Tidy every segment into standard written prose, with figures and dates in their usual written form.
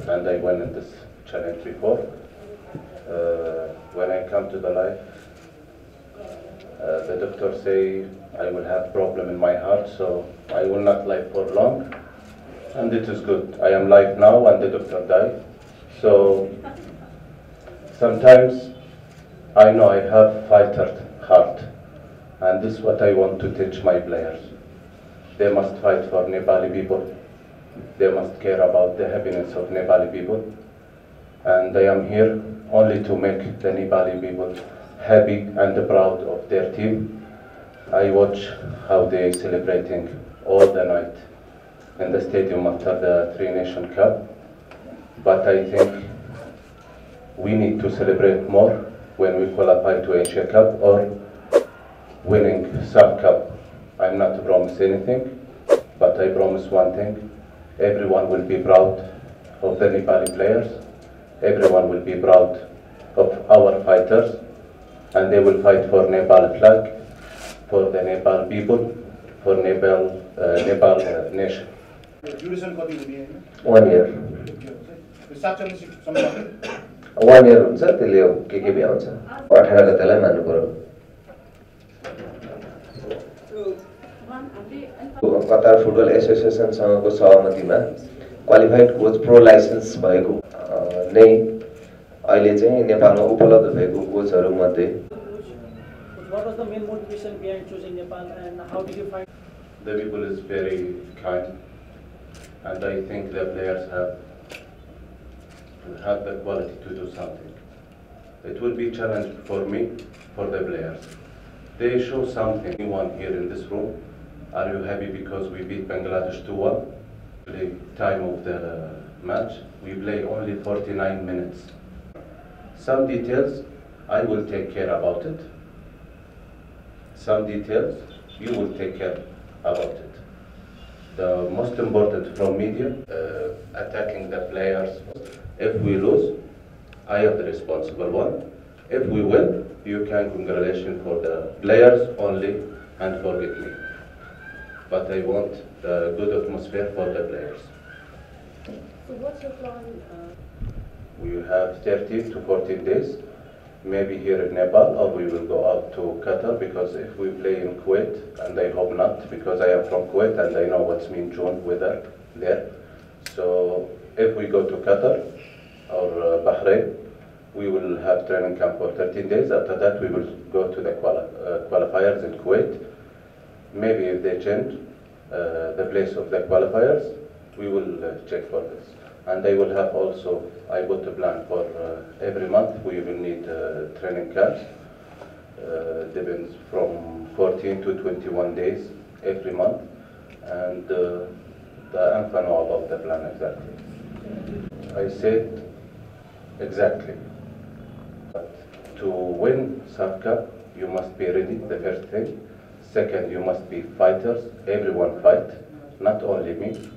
and I won in this challenge before. When I come to the life, the doctor say I will have problem in my heart, so I will not live for long. And it is good. I am live now, and the doctor died. So sometimes I know I have fighter heart, and this is what I want to teach my players. They must fight for Nepali people. They must care about the happiness of Nepali people. And I am here only to make the Nepali people happy and proud of their team. I watch how they celebrating all the night in the stadium after the Three Nation Cup. But I think we need to celebrate more when we qualify to Asia Cup or winning Sub Cup. I'm not to promise anything, but I promise one thing. Everyone will be proud of the Nepali players. Everyone will be proud of our fighters, and they will fight for Nepal flag, for the Nepal people, for Nepal nation. Duration 1 year. 1 year हुन्छ त्यसले के भ्याउँछ 18 गतेलाई मान्नु पर्यो Qatar football एसोसिएसनसँगको सहमतिमा qualified coach pro license भएको नै अहिले चाहिँ नेपालमा उपलब्ध भएको कोचहरू मध्ये What was the main motivation behind choosing Nepal, and how did you find? The people is very kind, and I think the players have the quality to do something. It will be a challenge for me, for the players. They show something. Anyone here in this room, are you happy because we beat Bangladesh 2-1? The time of the match, we play only 49 minutes. Some details, I will take care about it. Some details, you will take care about it. The most important from media, attacking the players. If we lose, I am the responsible one. If we win, you can congratulate for the players only and forget me. But I want the good atmosphere for the players. So what's your plan? We have 13 to 14 days, maybe here in Nepal, or we will go out to Qatar, because if we play in Kuwait, and I hope not, because I am from Kuwait and I know what's mean June weather there. So if we go to Qatar or Bahrain, we will have training camp for 13 days. After that, we will go to the qualifiers in Kuwait. Maybe if they change the place of the qualifiers, we will check for this. And I will have also, I got a plan for every month we will need training camps. Depends from 14 to 21 days every month. And the Anfa know about the plan exactly. I said exactly. But to win SAF Cup, you must be ready, the first thing. Second, you must be fighters, everyone fight, not only me.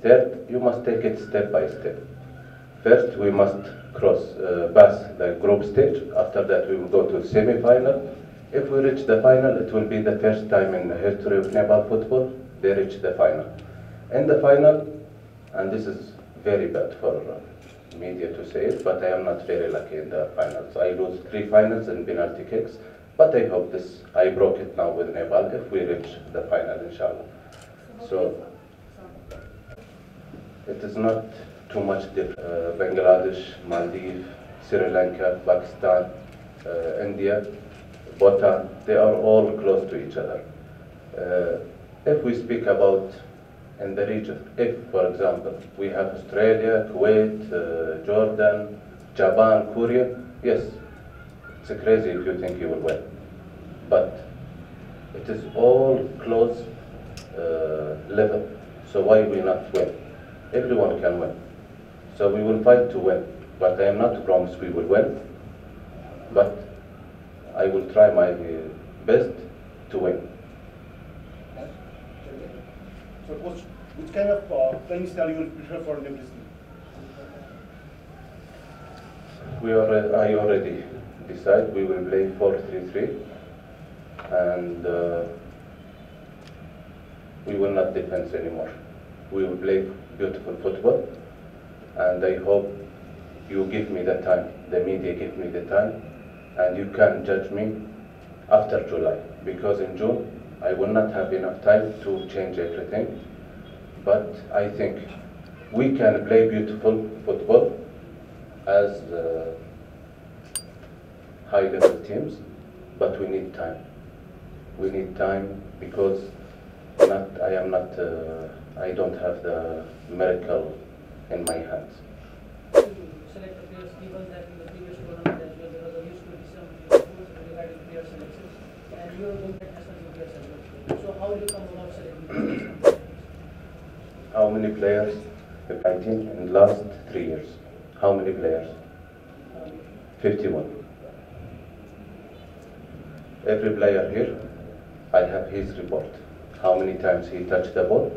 Third, you must take it step by step. First, we must pass the group stage. After that, we will go to semi-final. If we reach the final, it will be the first time in the history of Nepal football they reach the final. In the final, and this is very bad for media to say it, but I am not very lucky in the finals. I lose 3 finals in penalty kicks, but I hope I broke it now with Nepal if we reach the final, inshallah. So it is not too much different. Bangladesh, Maldives, Sri Lanka, Pakistan, India, Bhutan, they are all close to each other. If we speak about in the region, if, for example, we have Australia, Kuwait, Jordan, Japan, Korea, yes, it's crazy if you think you will win. But it is all close level, so why we not win? Everyone can win. So we will fight to win, but I am not to promise we will win, but I will try my best to win. So coach, which kind of playing style you will prefer for the season? I already decided we will play 4-3-3, and we will not defend anymore. We will play beautiful football. And I hope you give me the time, the media give me the time, and you can judge me after July, because in June I will not have enough time to change everything. But I think we can play beautiful football as high-level teams, but we need time. We need time because I don't have the miracle in my hands. To select the players given that in the previous tournament as well, because there used to be some rules regarding player selections, and you are going to national team players as well. So how will you come about selecting players? How many players? 19 in the last 3 years. How many players? 51. Every player here, I have his report. How many times he touched the ball,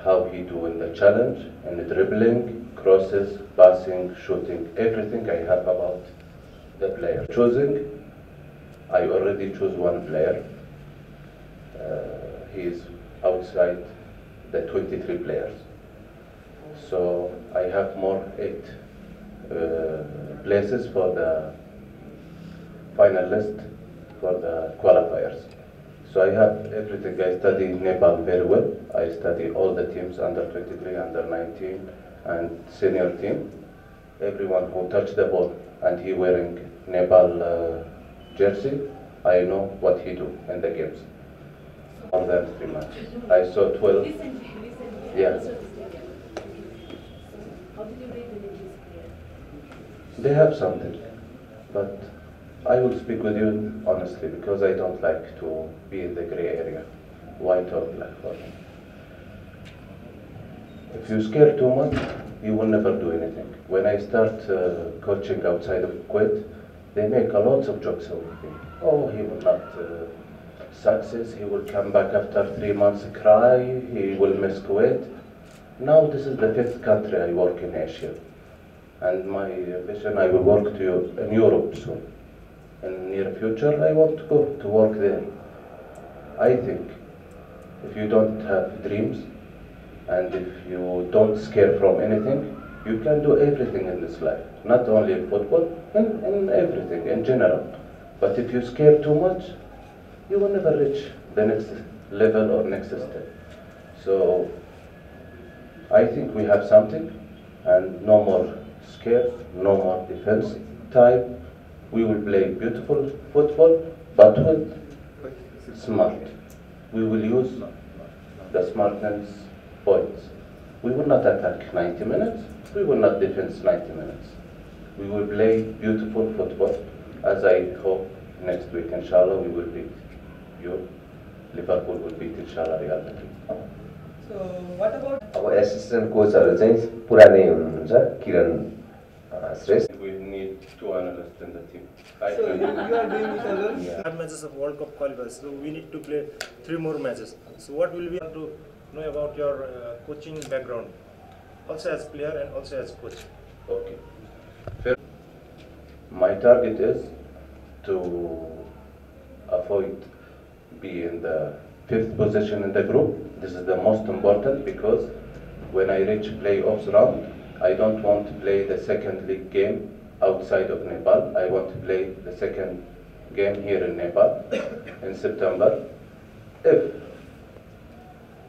how he do in the challenge, in the dribbling, crosses, passing, shooting, everything I have about the player. Choosing, I already choose one player. He is outside the 23 players. So I have more 8 places for the final list for the qualifiers. So I have everything. I study Nepal very well. I study all the teams under 23, under 19, and senior team. Everyone who touched the ball and he wearing Nepal jersey, I know what he do in the games. More than 3 matches. I saw 12. Yeah. How did you rate the Nepalese player? They have something, but I will speak with you honestly because I don't like to be in the gray area, white or black for me. If you scare too much, you will never do anything. When I start coaching outside of Kuwait, they make a lot of jokes about me. Oh, he will not success, he will come back after 3 months cry, he will miss Kuwait. Now this is the 5th country I work in Asia. And my vision, I will work in Europe soon. In the near future, I want to go to work there. I think if you don't have dreams and if you don't scare from anything, you can do everything in this life. Not only in football, in everything, in general. But if you scare too much, you will never reach the next level or next step. So I think we have something, and no more scare, no more defense type. We will play beautiful football, but with smart. We will use the smartness points. We will not attack 90 minutes. We will not defend 90 minutes. We will play beautiful football, as I hope next week, inshallah, we will beat you. Liverpool will beat, inshallah, Real Madrid. So what about अब assistant कोचहरू चाहिँ पुरानै हुनुहुन्छ किरण श्रेष्ठ We need 2 analysts in the team. So you are doing it alone? Yeah. 5 matches of World Cup qualifiers, so we need to play 3 more matches. So what will we have to know about your coaching background, also as player and also as coach? Okay. First, my target is to avoid being the 5th position in the group. This is the most important because when I reach playoffs round, I don't want to play the second league game outside of Nepal. I want to play the second game here in Nepal in September. If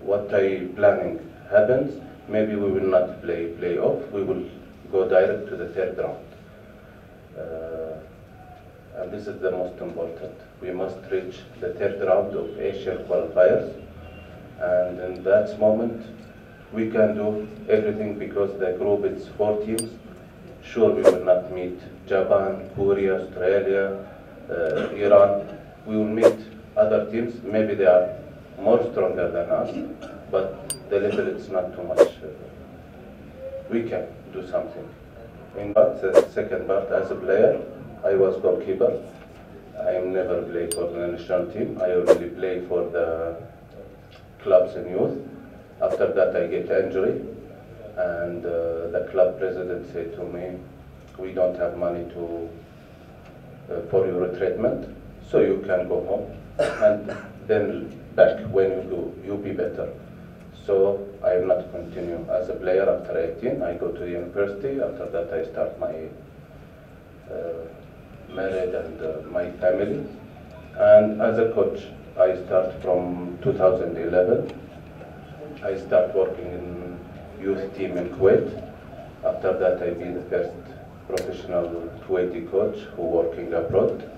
what I planning happens, maybe we will not play playoff. We will go direct to the 3rd round. And this is the most important. We must reach the 3rd round of Asian qualifiers. And in that moment, we can do everything because the group is 4 teams. Sure, we will not meet Japan, Korea, Australia, Iran. We will meet other teams. Maybe they are more stronger than us, but the level is not too much. We can do something. In the second part, as a player, I was goalkeeper. I never played for the national team. I only play for the clubs and youth. After that, I get injury, and the club president said to me, "We don't have money for your treatment, so you can go home, and then back when you go, you'll be better." So I will not continue as a player after 18. I go to university. After that, I start my marriage and my family. And as a coach, I start from 2011. I start working in youth team in Kuwait. After that, I be the first professional Kuwaiti coach who working abroad.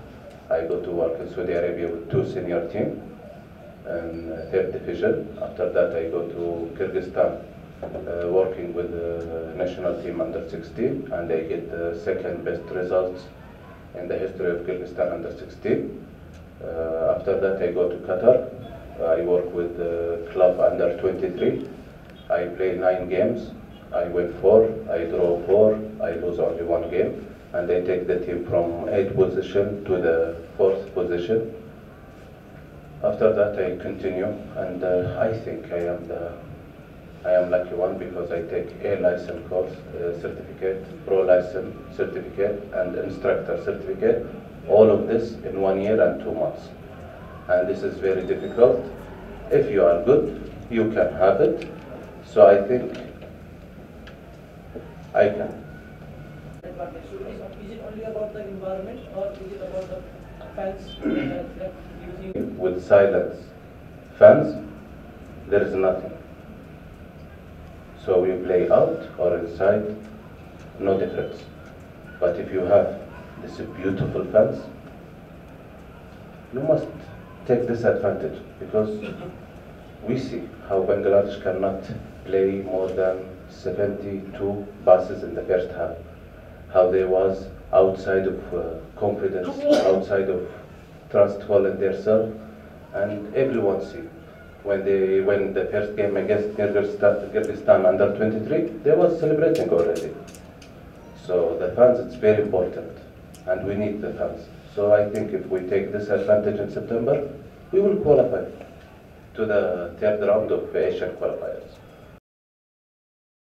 I go to work in Saudi Arabia with 2 senior team in third division. After that, I go to Kyrgyzstan, working with the national team under 16, and I get the second best results in the history of Kyrgyzstan under 16. After that, I go to Qatar. I work with the club under 23. I play 9 games. I win 4, I draw 4, I lose only 1 game, and I take the team from 8th position to the 4th position. After that, I continue, and I think I am lucky one because I take A license course certificate, pro license certificate, and instructor certificate. All of this in 1 year and 2 months, and this is very difficult. If you are good, you can have it. So I think I can. Advantage. So is it only about the environment, or is it about the fans that using? With silence fans, there is nothing. So we play out or inside, no difference. But if you have this beautiful fans, you must take this advantage, because we see how Bangladesh cannot play more than 72 passes in the first half. How they was outside of confidence, outside of trustful in themselves, and everyone see when they win the first game against Kyrgyzstan under 23, they was celebrating already. So the fans, it's very important, and we need the fans. So I think if we take this advantage in September, we will qualify to the third round of Asian qualifiers.